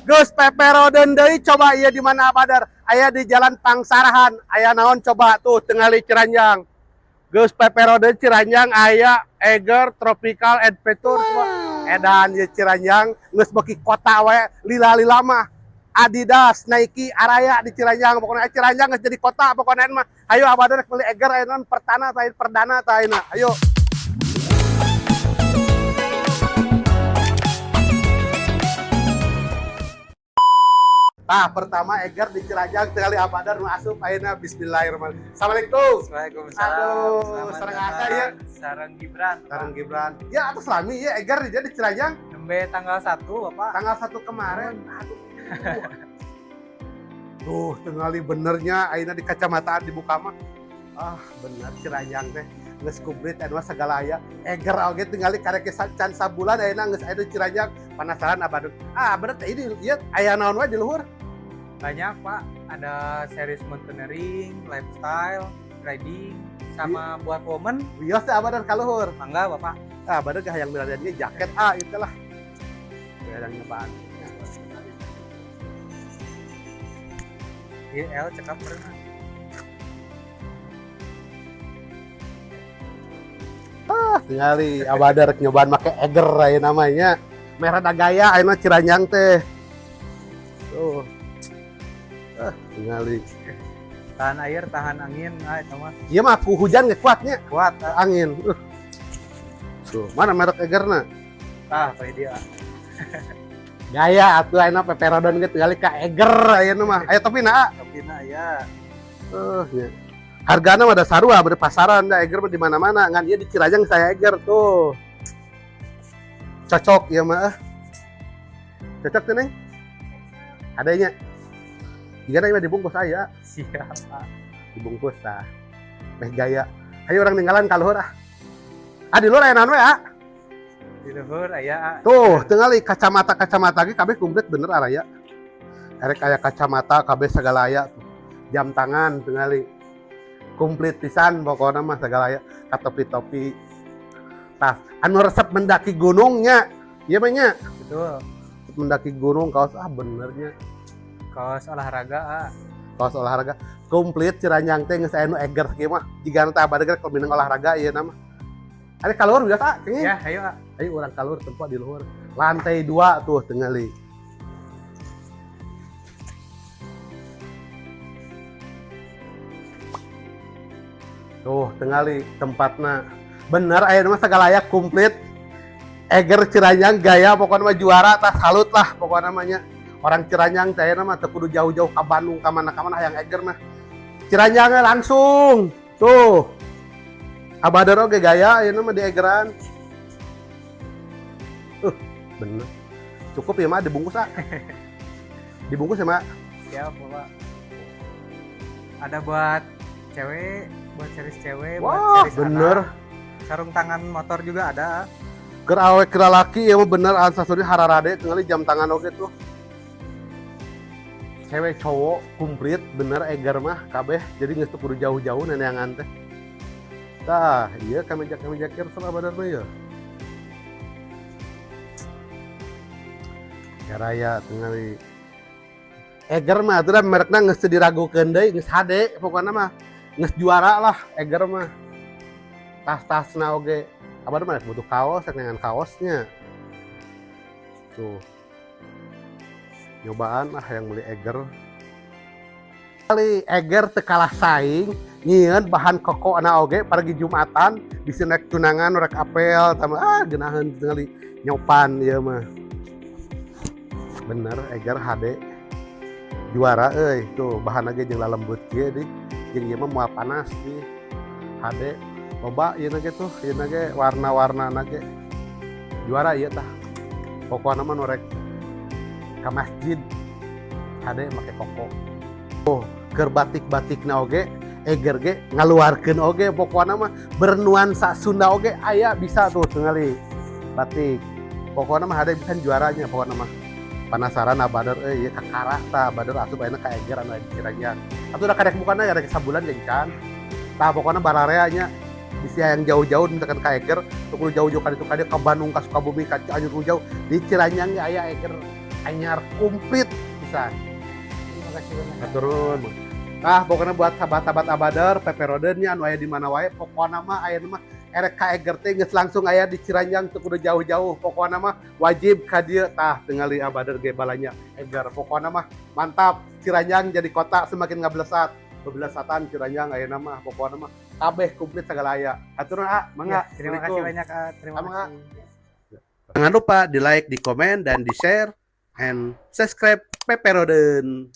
Geus peperodeun deui coba ieu di mana Badar? Aya di Jalan Pangsarahan. Aya naon coba tuh tingali Ciranjang. Geus peperodeun Ciranjang aya Eger Tropical Adventure coba. Edan ieu Ciranjang geus beuki kota we lila-lila mah. Adidas, Nike, Araya di Ciranjang. Pokoknya Ciranjang geus jadi kota pokoknya mah. Ayo Badar beli Eger aya naon perdana tah ayeuna. Ayo. Nah, pertama Eger di Ciranjang tinggali Abadar nu asup ayeuna bismillahirrahmanirrahim. Assalamualaikum. Waalaikumsalam. Aduh, sareng Aka ya. Sareng Gibran. Sareng Gibran. Ya, atas lami ya Eger dia di Ciranjang Nembe tanggal 1, Bapak. tanggal 1 kemarin. Aduh. Tuh, tinggali benernya ayeuna di kacamataan dibuka mah. Ah, bener Ciranjang teh. Geus kubrit anu segala aya. Eger oge tinggali karek can sabulan ayeuna geus aya di Ciranjang. Penasaran Abadar. Ah, bener teh ini ieu aya naon wae di luhur? Banyak, Pak. Ada series mountaineering, lifestyle, riding, sama buat woman. Wios teh Abadar ka luhur. Mangga, Bapak. Ah, baru gak yang berada dia jaket itulah yang nyepaan. GL cekap pernah. Tingali Abadar nyobaan make Eger aya namanya. Merah da gaya ayeuna Ciranjang teh. Tuh. Tingali. Tahan air, tahan angin, itu mah. Ieu mah ku hujan ge kuatnya, Kuat. angin. Tuh, mana merek Egerna? Apa dia? Gaya atuh ayeuna peperodon ge tingali ka Eger ayeuna mah. Aya topina. Topina ya. Ya. Hargana mah da sarua beureum pasaran da Eger mah di mana-mana ngan ieu di Ciranjang saya Eger tuh. Cocok ya mah. Cocok tuh Neng? Adanya. Jika ieu dibungkus aya, Siap, Pak. dibungkus tah. Meh gaya. Hayu orang ninggalan ka luhur ah. Ah di luhur aya naon we ah? Di luhur aya. Tuh, tingali kacamata ge kabeh komplit bener araya. Erek aya kacamata kabeh sagala aya tuh. Jam tangan tingali. Komplit pisan pokokna mah sagala aya. Ka topi-topi. Tah, anu resep mendaki gunungnya. Ieu mah nya. Betul. Mendaki gunung kaos benernya. Kaos olahraga, Kaos olahraga komplit Ciranjang teh geus aya nu Eger kieu mah. Jigana teh Abadar keur minang olahraga ieu nama. Ari ka luhur biasa kenging. Ya, ayo, A. Ayo urang ka luhur tempat di luhur. Lantai 2 tuh tingali. Tuh, tingali tempatna. Bener aya mah sagala aya komplit. Eger Ciranjang gaya pokoknya mah juara tah salut lah pokoknya namanya. Orang Ciranjang teh mah teu kudu jauh-jauh ka Bandung ka mana hayang Eger mah. Ciranjangnya langsung. Tuh. Abadar oge gaya ayeuna mah di Egeran. Bener. Cukup ya mah dibungkus ah. Dibungkus ya mah. Siap, Bapak. Ada buat cewek, buat series cewek, buat Wah, series bener. anak. Sarung tangan motor juga ada. Keur awek keur laki ya mah bener ansasuri hararade tingali jam tangan oge tuh. Cewek cowok komplit bener Eger mah kabeh jadi geus teu kudu jauh-jauh neneangan teh. Tah, ieu kameja kirsel Abadar mah ya. Raya tingali Eger mah atuh da merekna geus teu diragukeun deui geus hade pokona mah geus juara lah Eger mah. Tas-tasna oge Abadar mah butuh kaos dengan kaosnya. Tuh. Nyobaan yang beli Eger. Kali Eger teu kalah saing nyieun bahan koko ana oge pergi Jumatan bisa naik tunangan rek apel tambah geunaheun tingali nyopan ieu mah. Bener Eger HD juara euy tuh bahan ge jeung lalembut kieu di jeung ieu mah moal panas di HD loba ieu ge tuh ieu ge warna-warnana ge juara ieu tah pokona mah nu rek ka masjid HD make koko. Oh, keur batik-batikna oge Eger ge ngaluarkeun oge pokona mah bernuansa Sunda oge aya bisa tuh tingali batik. Pokona mah HD bisa juaranya pokona mah. Penasaran Abadar ieu kakara tah Abadar asup ayeuna ka Eger anu di Ciranjang. Atuh udah kadek bukana kadek sabulan jeung can. Tah pokona bararea nya bisa yang jauh-jauh misalkan ka Eger, teu kudu jauh-jauh ka ditu ka Bandung ka Sukabumi ka Cianjur jauh di Ciranjang ge aya Eger anyar komplit pisan. Terima kasih banyak. Turun. Pokoknya buat sahabat-sahabat Abadar, peperodennya anu aya di mana wae, pokokna mah aya mah erek ka Eger teh geus langsung aya di Ciranjang teu kudu jauh-jauh. Pokokna mah wajib ka dieu tah tingali Abadar ge balanya Eger. Pokokna mah mantap, Ciranjang jadi kota semakin ngablesat. Bebelesatan Ciranjang ayeuna mah pokokna mah kabeh komplit sagala aya. Hatur mangga. Ya, terima kasih banyak. Terima Mangga. kasih. Jangan lupa di like, di komen, dan di share, and subscribe Peperoden.